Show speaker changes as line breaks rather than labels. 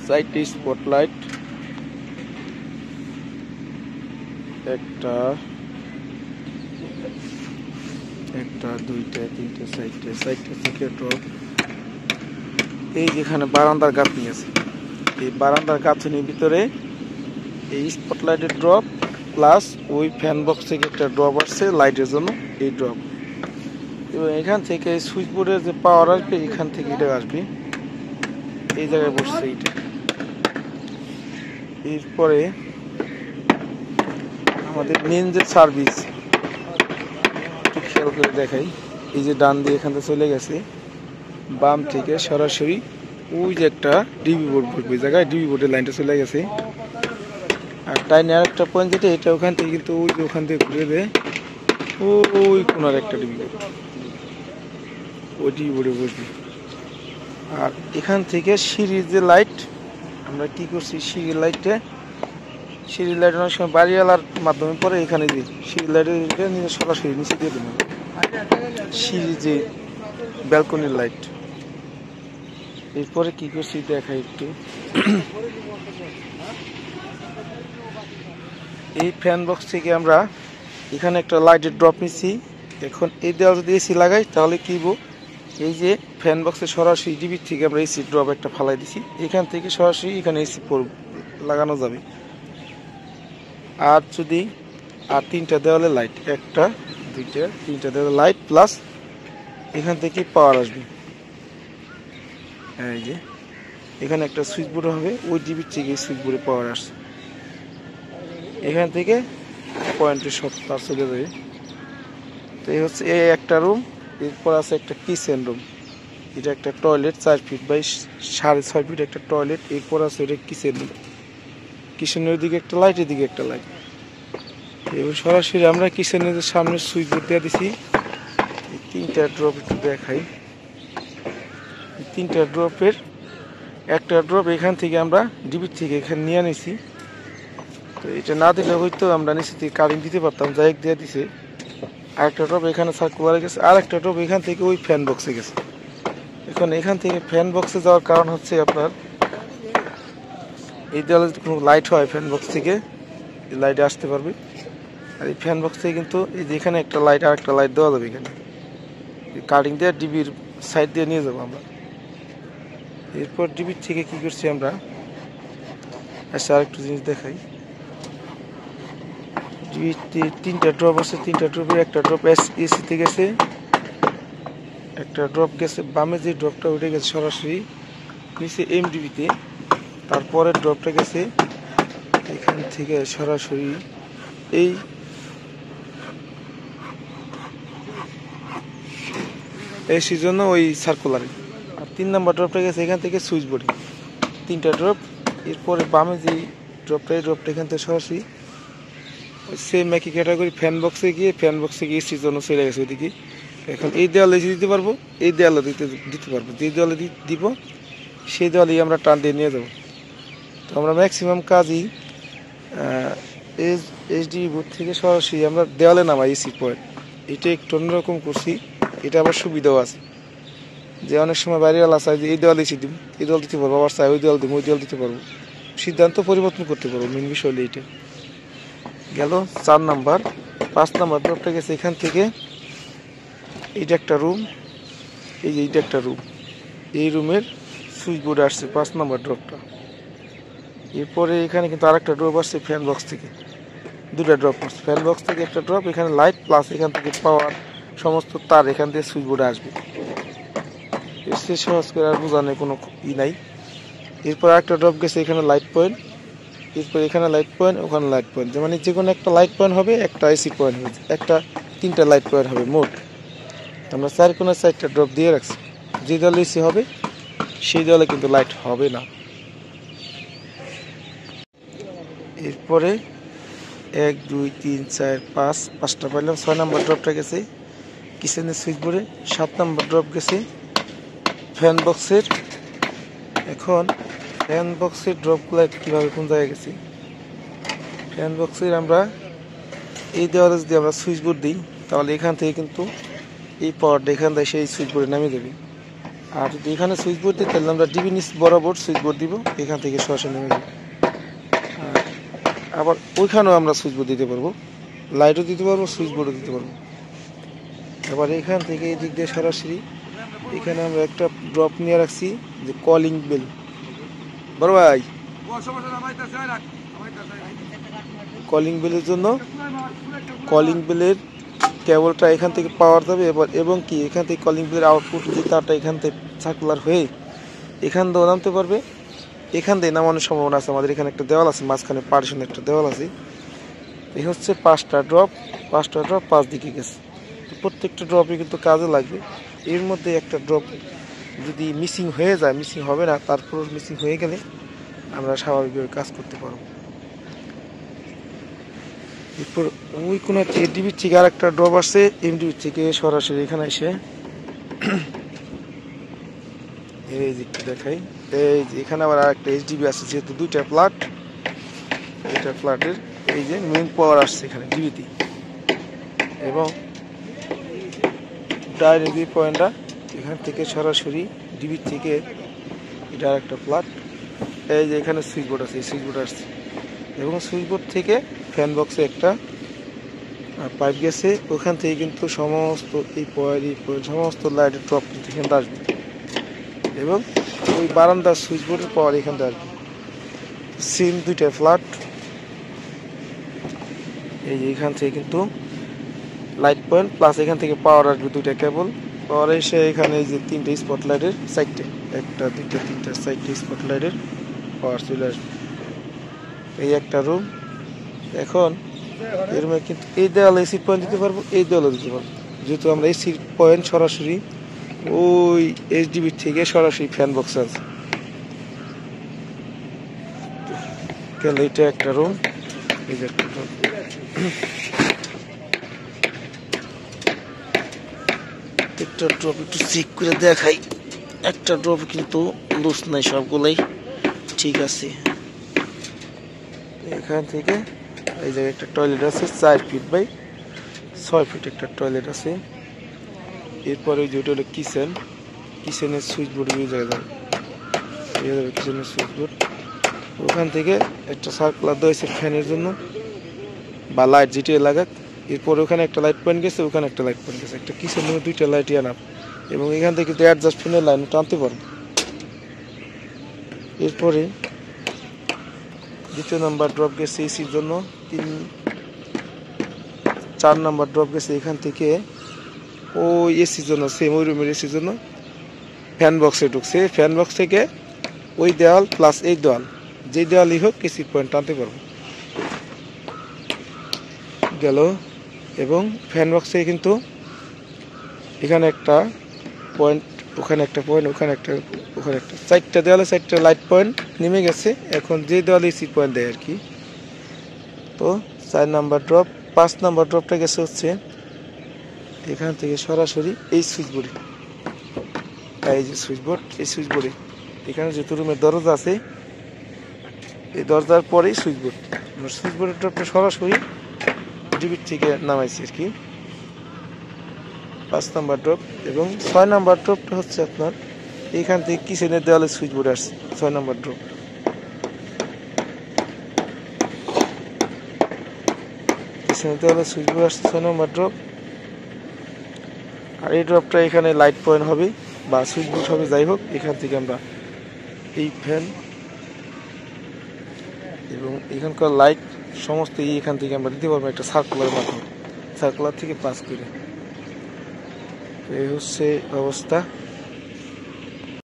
চারটি স্পটলাইট, একটা দুইটা তিনটা চারটে থেকে ড্রপ। এই যেখানে বারান্দার গাঁথনি আছে, এই বারান্দার গাঁথনির ভিতরে এই স্পটলাইটের ড্রপ প্লাস ওই ফ্যান বক্স থেকে একটা ড্রপ আসছে লাইটের জন্য, এই ড্রপ। এবং এখান থেকে সুইচ বোর্ডের যে পাওয়ার আসবে এখান থেকে এটা আসবে, এই জায়গায় বসছে এইটা। এরপরে আমাদের মেন যে সার্ভিস একটু খেয়াল করে দেখাই, এই যে ডান দিয়ে এখান থেকে চলে গেছে, বাম থেকে সরাসরি ওই যে একটা ডিবি বোর্ড বসবে, ওই জায়গায় ডিবি বোর্ডের লাইনটা চলে গেছে। আর টাইনে আর একটা পয়েন্ট যেটা, এটা ওখান থেকে কিন্তু ওই যে ওখান থেকে ঘুরে দেয় ওই কোনার একটা ডিবি বোর্ড, ওই ডিবি বোর্ডে বসবে। আর এখান থেকে সিঁড়ির যে লাইট, আমরা কি করছি, সিঁড়ির লাইট অনেক সময় বাড়িওয়ালার মাধ্যমে পরে এখানে দিই, সিঁড়ির লাইটে নিয়ে সরাসরি নিচে দিয়ে দেবো। সিঁড়ি যে ব্যালকনির লাইট। এরপরে কি করছি দেখাই একটু। এই ফ্যান বক্স থেকে আমরা এখানে একটা লাইটের ড্রপ নিচ্ছি। এখন এই দেওয়াল যদি এসি লাগাই তাহলে কি হবো, এই যে ফ্যান বক্সে সরাসরি ডিবির থেকে আমরা এসি ড্রপ একটা ফালাই দিছি, এখান থেকে সরাসরি এখানে এসি লাগানো যাবে। আর যদি তিনটা দেওয়ালে লাইট, একটা দুইটা তিনটা দেওয়ালে লাইট প্লাস এখান থেকে পাওয়ার আসবে। এই যে এখানে একটা সুইচ বোর্ড হবে, ওই ডিবির থেকে সুইচ বোর্ডে পাওয়ার আসছে, এখান থেকে পয়েন্টে সব তার চলে যাবে। তো এই হচ্ছে এই একটা রুম। এরপর আছে একটা কিচেন রুম, এটা একটা টয়লেট, 4 ফিট বাই 6.5 ফিট একটা টয়লেট। এরপর আছে এটা কিচেন রুম, কিচেনের দিকে একটা লাইট, এদিকে একটা লাইট। এবার সরাসরি আমরা কিচেনের সামনে সুইচ বোর্ড দিয়ে দিছি। এই তিনটা ড্রপ একটু দেখাই, তিনটা ড্রপের একটা ড্রপ এখান থেকে আমরা ডিবির থেকে এখানে নিয়ে নিছি। তো এটা না দিলে হয়তো আমরা নিচে থেকে কারেন্ট দিতে পারতাম, যাই দিয়ে দিছে। আরেকটা ড্রপ এখানে সার্কুলারে গেছে, আর একটা ড্রপ এখান থেকে ওই ফ্যান বক্সে গেছে। এখন এখান থেকে ফ্যান বক্সে যাওয়ার কারণ হচ্ছে আপনার এই দেওয়ালে যদি কোনো লাইট হয় ফ্যান বক্স থেকে এই লাইটে আসতে পারবে। আর এই ফ্যান বক্স থেকে কিন্তু এই যে এখানে একটা লাইট আর একটা লাইট দেওয়া যাবে, এখানে কাটিং দিয়ে ডিবির সাইড দিয়ে নিয়ে যাবো আমরা। এরপর ডিবির থেকে কি করছি আমরা, আচ্ছা আরেকটু জিনিস দেখাই। ডিবির তিনটা ড্রপ আছে, তিনটা ড্রপের একটা ড্রপ এসিতে গেছে, একটা ড্রপ গেছে বামে যে ড্রপটা উঠে গেছে সরাসরি নিচে এমডিবিতে। তারপরে ড্রপটা গেছে এখান থেকে সরাসরি এই এসির জন্য ওই সার্কুলারে। আর 3 নম্বর ড্রপটা গেছে এখান থেকে সুইচ বোর্ডে, তিনটা ড্রপ। এরপরে বামে যে ড্রপটা, এই ড্রপটা এখান থেকে সরাসরি সেম একই ক্যাটাগরি ফ্যান বক্সে গিয়ে এসির জন্য চলে গেছে ওইদিকে। এখন এই দেওয়ালে এসি দিতে পারবো, এই দেওয়ালে দিতে পারবো, যে দেওয়ালে দিব সেই দেওয়ালেই আমরা টান দিয়ে নিয়ে যাবো। তো আমরা ম্যাক্সিমাম কাজই এইচডি বোর্ড থেকে সরাসরি আমরা দেওয়ালে নামাই এসি পয়েন্ট। এটা একটু অন্যরকম করছি, এটা আবার সুবিধাও আছে যে অনেক সময় বাড়িওয়ালা চাই যে এই দেওয়াল এসি দিব, এই দেওয়াল দিতে পারবো, আবার চাই ওই দেওয়াল দিব, ওই দেওয়াল দিতে পারবো, সিদ্ধান্ত পরিবর্তন করতে পারবো। মেন বিষয় হলো এইটা। গেল 4 নাম্বার। 5 নাম্বার ড্রপটা গেছে এখান থেকে, এইটা একটা রুম, এই যে এইটা একটা রুম, এই রুমের সুইচ বোর্ডে আসছে 5 নাম্বার ড্রপটা। এরপরে এখানে কিন্তু আরেকটা ড্রপ আসছে ফ্যান বক্স থেকে, দুটা ড্রপ আসছে ফ্যান বক্স থেকে, একটা ড্রপ এখানে লাইট প্লাস এখান থেকে পাওয়ার সমস্ত তার এখান থেকে সুইচ বোর্ডে আসবে। এসে সহজ করে আর বোঝানোর কোনো নাই। এরপর একটা ড্রপ গেছে এখানে লাইট পয়েন্ট, এরপর এখানে লাইট পয়েন্ট, ওখানে লাইট পয়েন্ট, মানে যে কোনো একটা লাইট পয়েন্ট হবে, একটা এসি পয়েন্ট হবে, একটা 3টা লাইট পয়েন্ট হবে মোট। আমরা 4 কোণের 4টা ড্রপ দিয়ে রাখছি, যে দেওয়ালে এসি হবে সেই দেওয়ালে কিন্তু লাইট হবে না। এরপরে 1 2 3 4 5টা পাইলাম। 6 নাম্বার ড্রপটা গেছে কিচেনের সুইচ বোর্ডে, 7 নাম্বার ড্রপ গেছে ফ্যান বক্সের। এখন ফ্যান বক্সের ড্রপগুলো কীভাবে কোন জায়গায় গেছে, ফ্যান বক্সের আমরা এই দেওয়ালে যদি আমরা সুইচ বোর্ড দিই তাহলে এখান থেকে কিন্তু এই পাওয়ারটা এখান থেকে সেই সুইচ বোর্ডে নামিয়ে দেবে। আর যদি এখানে সুইচ বোর্ড দিই তাহলে আমরা ডিবি নিচ বরাবর সুইচ বোর্ড দিব, এখান থেকে সরাসরি নেমে যাব। আর আবার ওইখানেও আমরা সুইচ বোর্ড দিতে পারবো, লাইটও দিতে পারবো, সুইচ বোর্ডও দিতে পারবো। এবার এখান থেকে এই দিক দিয়ে সরাসরি এখানে আমরা একটা ড্রপ নিয়ে রাখছি যে কলিং বেল। বড় ভাই, কলিং বেলের জন্য কলিং বেলের কেবলটা এখান থেকে পাওয়ার যাবে এবার, এবং কি এখান থেকে কলিং বেলের আউটপুট যে তারটা এখান থেকে সার্কুলার হয়ে এখান দিয়েও নামতে পারবে, এখান দিয়ে নামানোর সম্ভাবনা আছে। আমাদের এখানে একটা দেওয়াল আছে, মাঝখানে পার্টিশন একটা দেওয়াল আছে। এই হচ্ছে 5টা ড্রপ 5 দিকে গেছে। প্রত্যেকটা ড্রপই কিন্তু কাজে লাগবে। এর মধ্যে একটা ড্রপ যদি মিসিং হয়ে যায়, মিসিং হবে না, তারপর মিসিং হয়ে গেলে আমরা স্বাভাবিকভাবে কাজ করতে পারবো। এরপর ওই কোনো এডিবির থেকে আর একটা ড্রপ আসছে, এমডিবির থেকে সরাসরি এখানে এসে এই যে একটু দেখাই, এই যে এখানে আবার আরেকটা এইচডিবি আছে, যেহেতু 2টা ফ্ল্যাট, এটা ফ্ল্যাটের এই যে মেইন পাওয়ার আসছে এখানে ডিবিতে, এবং ডাইরেক্ট পয়েন্টটা এখান থেকে সরাসরি ডিবির থেকে এটা আরেকটা ফ্ল্যাট, এই যে এখানে সুইচ বোর্ড আছে, এই সুইচ বোর্ড আসছে, এবং সুইচ বোর্ড থেকে ফ্যান বক্সে একটা পাইপ গেছে, ওখান থেকে কিন্তু সমস্ত এই সমস্ত লাইটের ড্রপ কিন্তু এখানে আসবে, এবং ওই বারান্দার সুইচ বোর্ডের পাওয়ার এখান থেকে আসবে। সেম 2টা ফ্ল্যাট, এই যে এখান থেকে কিন্তু লাইট পয়েন্ট প্লাস এখান থেকে পাওয়ার আসবে 2টা কেবল, পাওয়ার এসে এখানে এই যে 3টে স্পটলাইটের সাইডে, 1টা 2টা 3টা 4টে স্পটলাইটের পাওয়ার চলে আসবে। এই একটা রুম। এখন এর মধ্যে কিন্তু এই দেওয়ালে এসি পয়েন্ট দিতে পারবো, এই দেওয়ালে দিতে পারবো, যেহেতু আমরা এসির পয়েন্ট সরাসরি ওই এইচডিবি থেকে সরাসরি ফ্যান বক্সে আছে। কেন এটা একটা রুম, এই যে একটা রুম। একটা ড্রপ একটু চেক করে দেখাই, একটা ড্রপ কিন্তু লুজ নাই, সবগুলাই ঠিক আছে। এখান থেকে এই জায়গায় একটা টয়লেট আছে, 4 ফিট বাই 6 ফিট একটা টয়লেট আছে। এরপরে ওই যেটা হলো কিচেন, কিচেনের সুইচ বোর্ড এই জায়গায় যাবে, কিচেনের সুইচ বোর্ড। ওখান থেকে একটা সার্কুলার দেওয়া হয়েছে ফ্যানের জন্য বা লাইট যেটি লাগাক। এরপর ওখানে একটা লাইট পয়েন্ট গেছে, ওখানে একটা লাইট পয়েন্ট গেছে, একটা কিচেনের 2টা লাইট আনার, এবং এখান থেকে কিন্তু অ্যাডজাস্ট ফ্যানের লাইন টানতে পারবো। এরপরে 2 নম্বর ড্রপ গেছে এসির জন্য, 4 নম্বর ড্রপ গেছে এখান থেকে ওই এসির জন্য, সেম ওই রুমের এসির জন্য ফ্যান বক্সে ঢুকছে। ফ্যান বক্স থেকে ওই দেওয়াল প্লাস এই দেওয়াল, যেই দেওয়ালই হোক এসির পয়েন্ট টানতে পারবো গেল। এবং ফ্যান বক্সে কিন্তু এখানে একটা পয়েন্ট, ওখানে একটা পয়েন্ট, ওখানে একটা, ওখানে একটা, 4টা দেওয়ালে 4টা লাইট পয়েন্ট নেমে গেছে। এখন যে দেওয়ালে এসি পয়েন্ট দেয় আর কি। তো 4 নম্বর ড্রপ, 5 নম্বর ড্রপটা গেছে হচ্ছে এখান থেকে সরাসরি এই সুইচ বোর্ডে, এই যে সুইচ বোর্ড, এই সুইচ বোর্ডে এখানে যেহেতু রুমের দরজা আছে, এই দরজার পরেই সুইচ বোর্ড, আমরা সুইচ বোর্ডের ড্রপটা সরাসরি ডিবির থেকে নামাইছি আর কি। 5 নম্বর ড্রপ। এবং 6 নম্বর ড্রপটা হচ্ছে আপনার এখান থেকে কিচেনের দেওয়ালে সুইচ বোর্ড আসছে, 6 নম্বর ড্রপ। কিচেনের দেওয়ালে সুইচ বোর্ড আসছে 6 নম্বর ড্রপ। আর এই ড্রপটা এখানে লাইট পয়েন্ট হবে বা সুইচ বোর্ড হবে, যাই হোক। এখান থেকে আমরা এই ফ্যান এবং এখানকার লাইট সমস্ত এখান থেকে আমরা দিতে পারবো একটা সার্কুলার মাধ্যমে, সার্কুলার থেকে পাস করে। এই হচ্ছে অবস্থা।